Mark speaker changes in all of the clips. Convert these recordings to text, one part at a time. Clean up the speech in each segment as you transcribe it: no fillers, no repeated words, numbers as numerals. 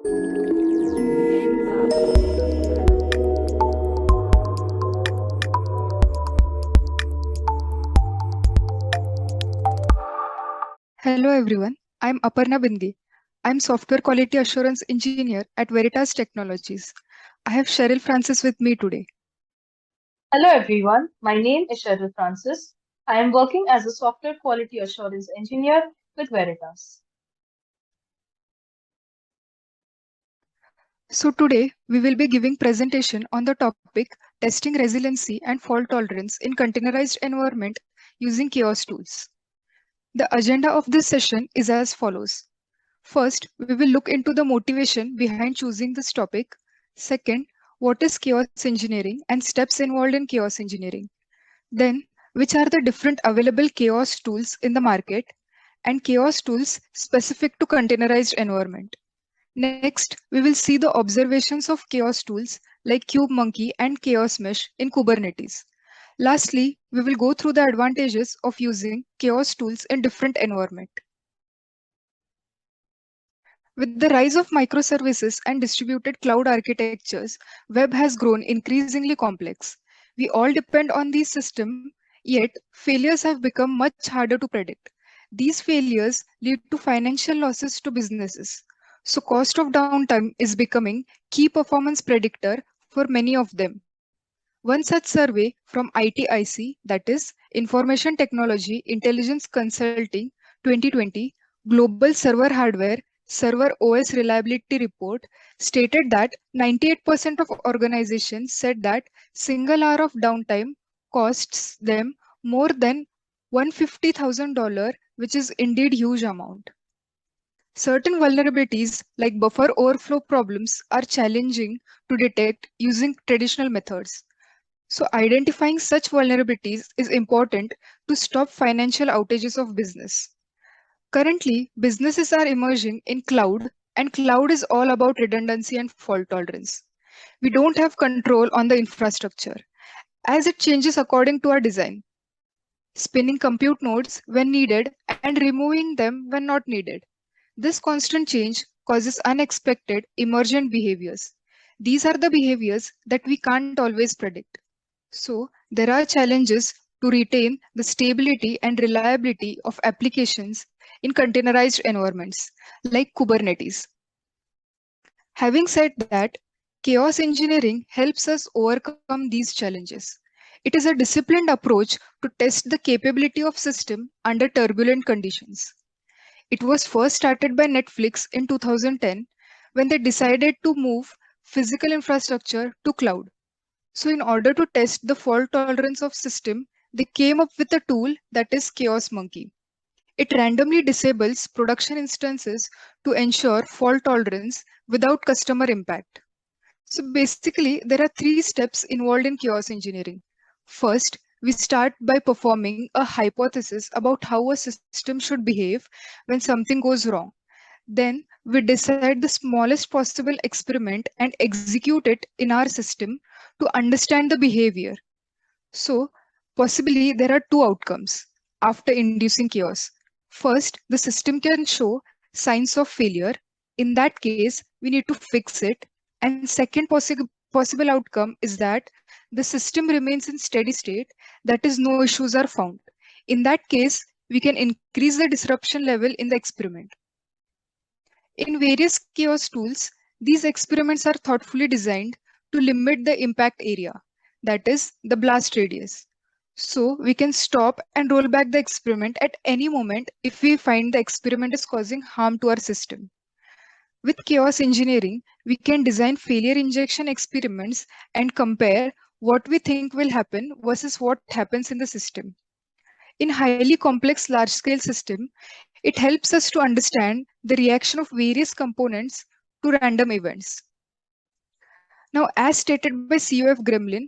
Speaker 1: Hello everyone, I'm Aparna. I'm Software Quality Assurance Engineer at Veritas Technologies. I have Sheryl Francis with me today.
Speaker 2: Hello everyone, my name is Sheryl Francis. I am working as a software quality assurance engineer with Veritas.
Speaker 1: So today we will be giving presentation on the topic testing resiliency and fault tolerance in containerized environment using chaos tools. The agenda of this session is as follows. First, we will look into the motivation behind choosing this topic. Second, what is chaos engineering and steps involved in chaos engineering. Then, which are the different available chaos tools in the market and chaos tools specific to containerized environment. Next, we will see the observations of chaos tools like Kube Monkey and Chaos Mesh in Kubernetes. Lastly, we will go through the advantages of using chaos tools in different environments. With the rise of microservices and distributed cloud architectures, web has grown increasingly complex. We all depend on these systems, yet failures have become much harder to predict. These failures lead to financial losses to businesses. So cost of downtime is becoming key performance predictor for many of them. One such survey from ITIC, that is Information Technology Intelligence Consulting 2020 Global Server Hardware Server OS Reliability Report stated that 98% of organizations said that single hour of downtime costs them more than $150,000, which is indeed huge amount. Certain vulnerabilities like buffer overflow problems are challenging to detect using traditional methods. So identifying such vulnerabilities is important to stop financial outages of business. Currently, businesses are emerging in cloud, and cloud is all about redundancy and fault tolerance. We don't have control on the infrastructure, as it changes according to our design, spinning compute nodes when needed and removing them when not needed. This constant change causes unexpected emergent behaviors. These are the behaviors that we can't always predict. So, there are challenges to retain the stability and reliability of applications in containerized environments like Kubernetes. Having said that, chaos engineering helps us overcome these challenges. It is a disciplined approach to test the capability of system under turbulent conditions. It was first started by Netflix in 2010 when they decided to move physical infrastructure to cloud. So in order to test the fault tolerance of system, they came up with a tool that is Chaos Monkey. It randomly disables production instances to ensure fault tolerance without customer impact. So basically, there are three steps involved in chaos engineering. First, we start by performing a hypothesis about how a system should behave when something goes wrong. Then we decide the smallest possible experiment and execute it in our system to understand the behavior. So possibly there are two outcomes after inducing chaos. First, the system can show signs of failure. In that case, we need to fix it. And second possible outcome is that the system remains in steady state, that is no issues are found. In that case, we can increase the disruption level in the experiment. In various chaos tools, these experiments are thoughtfully designed to limit the impact area, that is, the blast radius. So we can stop and roll back the experiment at any moment if we find the experiment is causing harm to our system. With chaos engineering, we can design failure injection experiments and compare what we think will happen versus what happens in the system. In highly complex large-scale system, it helps us to understand the reaction of various components to random events. Now, as stated by CEO of Gremlin,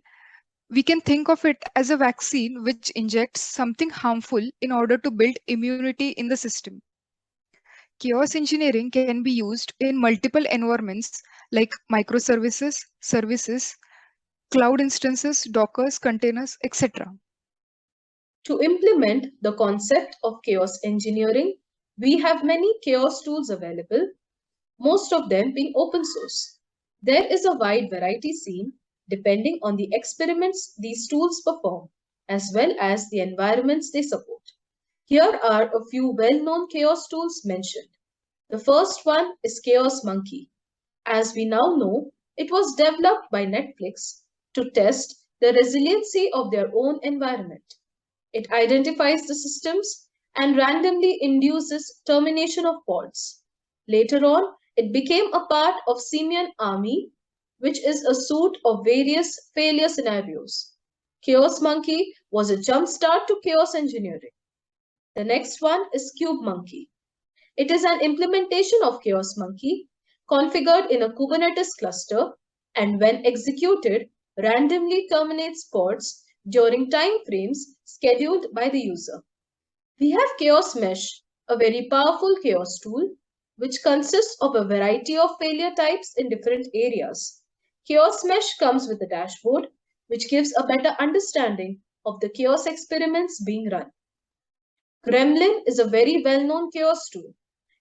Speaker 1: we can think of it as a vaccine which injects something harmful in order to build immunity in the system. Chaos engineering can be used in multiple environments like microservices, services, cloud instances, Dockers, containers, etc.
Speaker 2: To implement the concept of chaos engineering, we have many chaos tools available. most of them being open source. There is a wide variety seen depending on the experiments these tools perform, as well as the environments they support. Here are a few well-known chaos tools mentioned. The first one is Chaos Monkey. As we now know, it was developed by Netflix to test the resiliency of their own environment. It identifies the systems and randomly induces termination of pods. Later on, it became a part of Simian Army, which is a suite of various failure scenarios. Chaos Monkey was a jumpstart to chaos engineering. The next one is Kube Monkey. It is an implementation of Chaos Monkey configured in a Kubernetes cluster and when executed randomly terminates pods during time frames scheduled by the user. We have Chaos Mesh, a very powerful chaos tool which consists of a variety of failure types in different areas. Chaos Mesh comes with a dashboard which gives a better understanding of the chaos experiments being run. Gremlin is a very well-known chaos tool.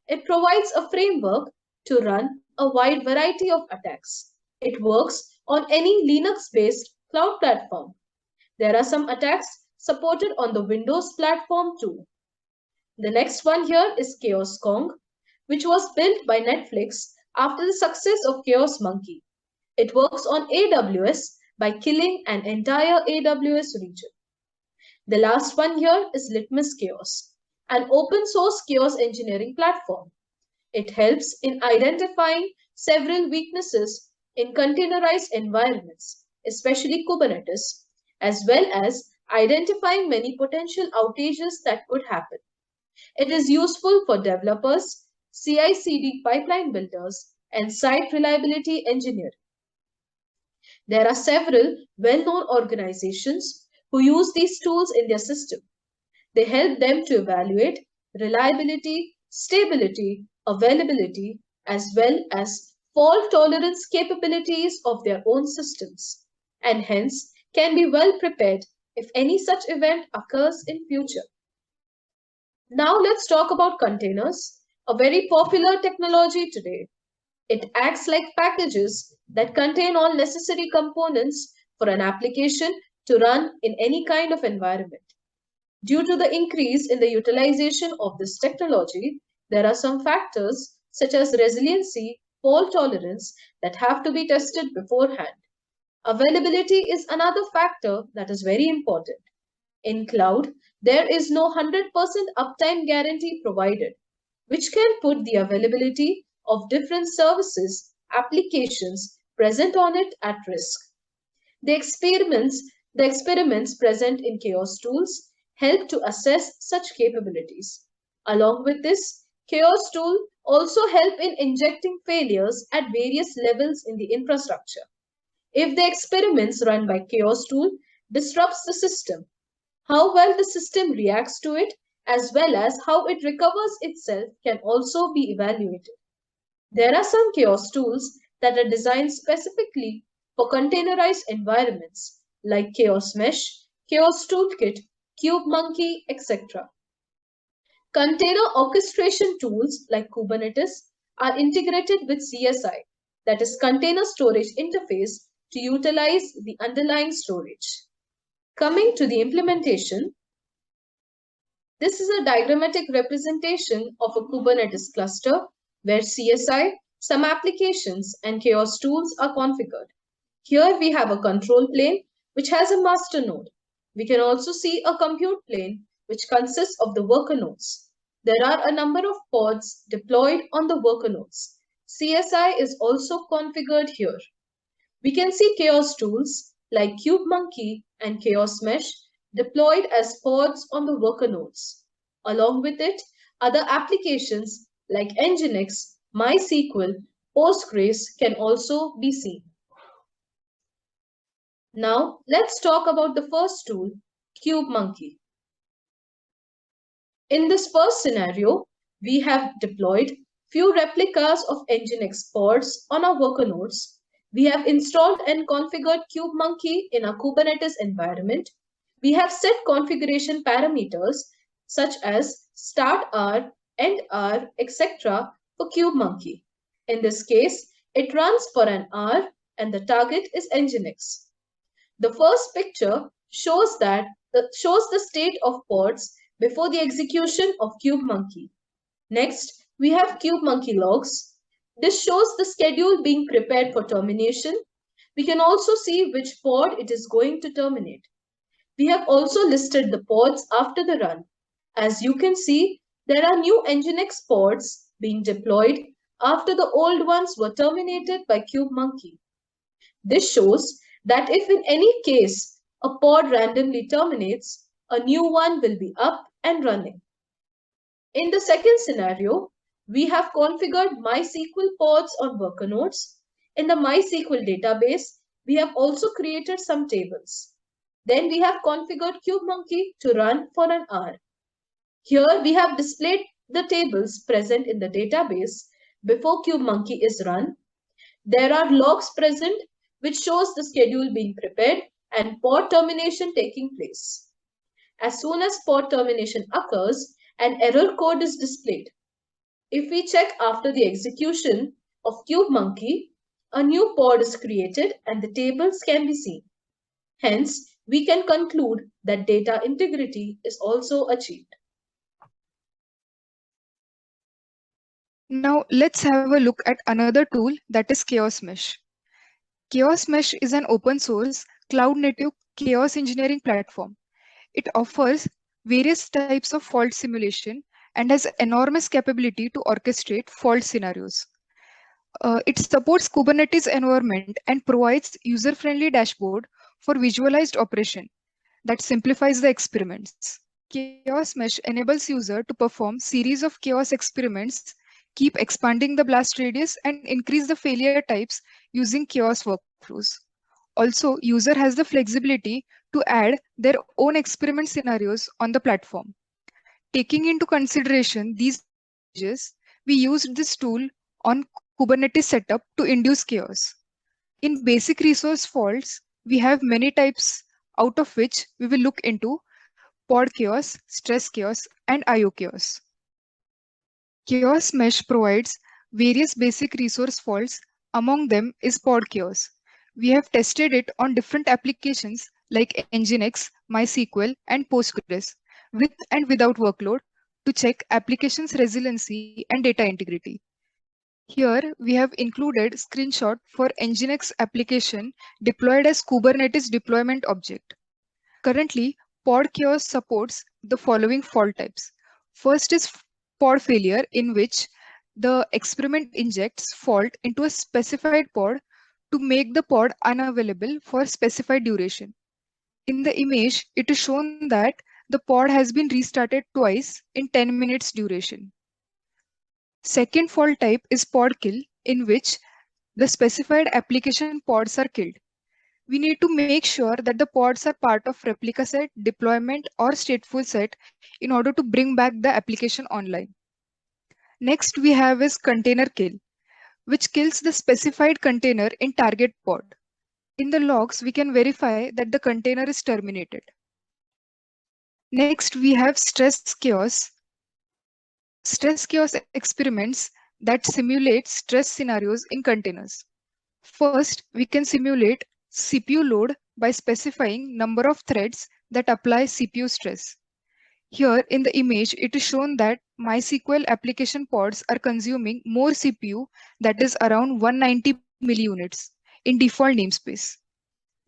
Speaker 2: It provides a framework to run a wide variety of attacks. It works on any Linux-based cloud platform. There are some attacks supported on the Windows platform too. The next one here is Chaos Kong, which was built by Netflix after the success of Chaos Monkey. It works on AWS by killing an entire AWS region. The last one here is Litmus Chaos, an open source chaos engineering platform. It helps in identifying several weaknesses in containerized environments, especially Kubernetes, as well as identifying many potential outages that could happen. It is useful for developers, CI/CD pipeline builders, and site reliability engineering. There are several well-known organizations who use these tools in their system. They help them to evaluate reliability, stability, availability, as well as fault tolerance capabilities of their own systems, and hence can be well prepared if any such event occurs in future. Now let's talk about containers, a very popular technology today. It acts like packages that contain all necessary components for an application to run in any kind of environment. Due to the increase in the utilization of this technology, there are some factors such as resiliency, fault tolerance that have to be tested beforehand. Availability is another factor that is very important. In cloud, there is no 100% uptime guarantee provided, which can put the availability of different services, applications present on it at risk. The experiments present in chaos tools help to assess such capabilities. Along with this, chaos tool also help in injecting failures at various levels in the infrastructure. If the experiments run by chaos tool disrupts the system, how well the system reacts to it as well as how it recovers itself can also be evaluated. There are some chaos tools that are designed specifically for containerized environments like Chaos Mesh, Chaos Toolkit, Kube Monkey, etc. Container orchestration tools like Kubernetes are integrated with CSI, that is Container Storage Interface, to utilize the underlying storage. Coming to the implementation, this is a diagrammatic representation of a Kubernetes cluster where CSI, some applications, and chaos tools are configured. Here we have a control plane which has a master node. We can also see a compute plane which consists of the worker nodes. There are a number of pods deployed on the worker nodes. CSI is also configured here. We can see chaos tools like Kube Monkey and Chaos Mesh deployed as pods on the worker nodes. Along with it, other applications like Nginx, MySQL, Postgres can also be seen. Now, let's talk about the first tool, Kube Monkey. In this first scenario, we have deployed few replicas of Nginx pods on our worker nodes. We have installed and configured Kube Monkey in our Kubernetes environment. We have set configuration parameters such as start R, end R, etc. for Kube Monkey. In this case, it runs for an hour and the target is Nginx. The first picture shows the state of pods before the execution of Kube Monkey. Next, we have Kube Monkey logs. This shows the schedule being prepared for termination. We can also see which pod it is going to terminate. We have also listed the pods after the run. As you can see, there are new Nginx pods being deployed after the old ones were terminated by Kube Monkey. This shows that if in any case a pod randomly terminates, a new one will be up and running. In the second scenario, we have configured MySQL pods on worker nodes. In the MySQL database, we have also created some tables. Then we have configured KubeMonkey to run for an hour. Here we have displayed the tables present in the database before KubeMonkey is run. There are logs present which shows the schedule being prepared and pod termination taking place. As soon as pod termination occurs, an error code is displayed. If we check after the execution of KubeMonkey, a new pod is created and the tables can be seen. Hence, we can conclude that data integrity is also achieved.
Speaker 1: Now let's have a look at another tool, that is Chaos Mesh. Chaos Mesh is an open source cloud native chaos engineering platform. It offers various types of fault simulation and has enormous capability to orchestrate fault scenarios. It supports Kubernetes environment and provides user-friendly dashboard for visualized operation that simplifies the experiments. Chaos Mesh enables user to perform series of chaos experiments, keep expanding the blast radius, and increase the failure types using chaos workflows. Also, user has the flexibility to add their own experiment scenarios on the platform. Taking into consideration these advantages, we used this tool on Kubernetes setup to induce chaos. In basic resource faults, we have many types, out of which we will look into pod chaos, stress chaos, and IO chaos. Chaos Mesh provides various basic resource faults. Among them is pod chaos. We have tested it on different applications like Nginx, MySQL, and Postgres with and without workload to check applications resiliency and data integrity. Here we have included screenshot for Nginx application deployed as Kubernetes deployment object. Currently, pod chaos supports the following fault types. First is pod failure, in which the experiment injects fault into a specified pod to make the pod unavailable for specified duration. In the image, it is shown that the pod has been restarted twice in 10 minutes duration. Second fault type is pod kill, in which the specified application pods are killed. We need to make sure that the pods are part of replica set, deployment, or stateful set in order to bring back the application online. Next we have is container kill, which kills the specified container in target pod. In the logs, we can verify that the container is terminated. Next, we have stress chaos. Stress chaos experiments that simulate stress scenarios in containers. First, we can simulate CPU load by specifying number of threads that apply CPU stress. Here in the image, it is shown that MySQL application pods are consuming more CPU, that is around 190 milliunits in default namespace.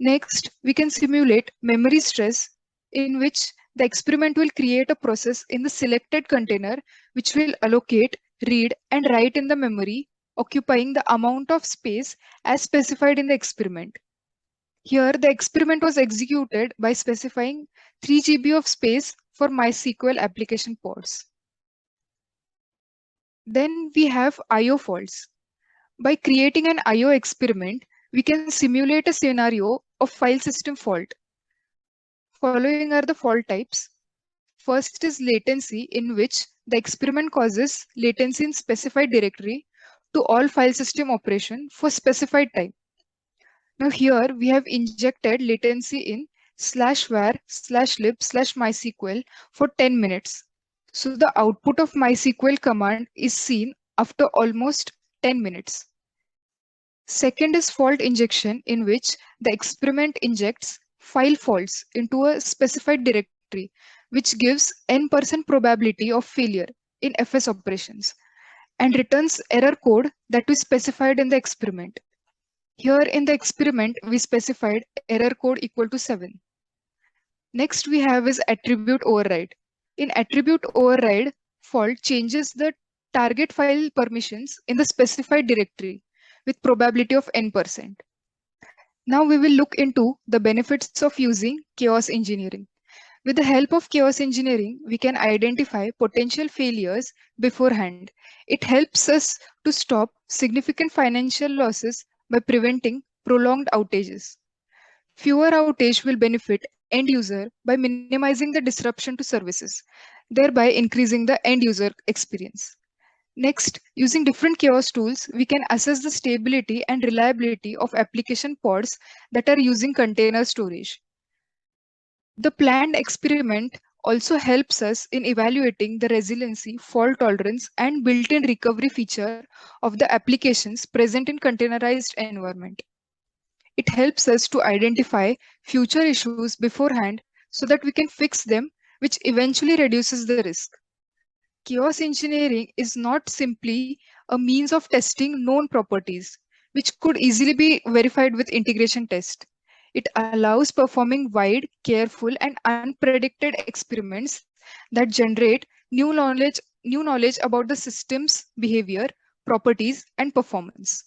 Speaker 1: Next, we can simulate memory stress, in which the experiment will create a process in the selected container which will allocate, read, and write in the memory, occupying the amount of space as specified in the experiment. Here, the experiment was executed by specifying 3 GB of space for MySQL application pods. Then we have IO faults. By creating an IO experiment, we can simulate a scenario of file system fault. Following are the fault types. First is latency, in which the experiment causes latency in specified directory to all file system operation for specified time. Now here we have injected latency in /var/lib/mysql for 10 minutes. So the output of MySQL command is seen after almost 10 minutes. Second is fault injection, in which the experiment injects file faults into a specified directory, which gives n% probability of failure in FS operations and returns error code that we specified in the experiment. Here in the experiment, we specified error code equal to 7. Next we have is attribute override. In attribute override, fault changes the target file permissions in the specified directory with probability of n%. Now we will look into the benefits of using chaos engineering. With the help of chaos engineering, we can identify potential failures beforehand. It helps us to stop significant financial losses by preventing prolonged outages. Fewer outage will benefit end user by minimizing the disruption to services, thereby increasing the end user experience. Next, using different chaos tools, we can assess the stability and reliability of application pods that are using container storage. The planned experiment also helps us in evaluating the resiliency, fault tolerance, and built-in recovery feature of the applications present in containerized environment. It helps us to identify future issues beforehand so that we can fix them, which eventually reduces the risk. Chaos engineering is not simply a means of testing known properties, which could easily be verified with integration test. It allows performing wide, careful, and unpredicted experiments that generate new knowledge about the system's behavior, properties, and performance.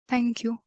Speaker 1: Thank you.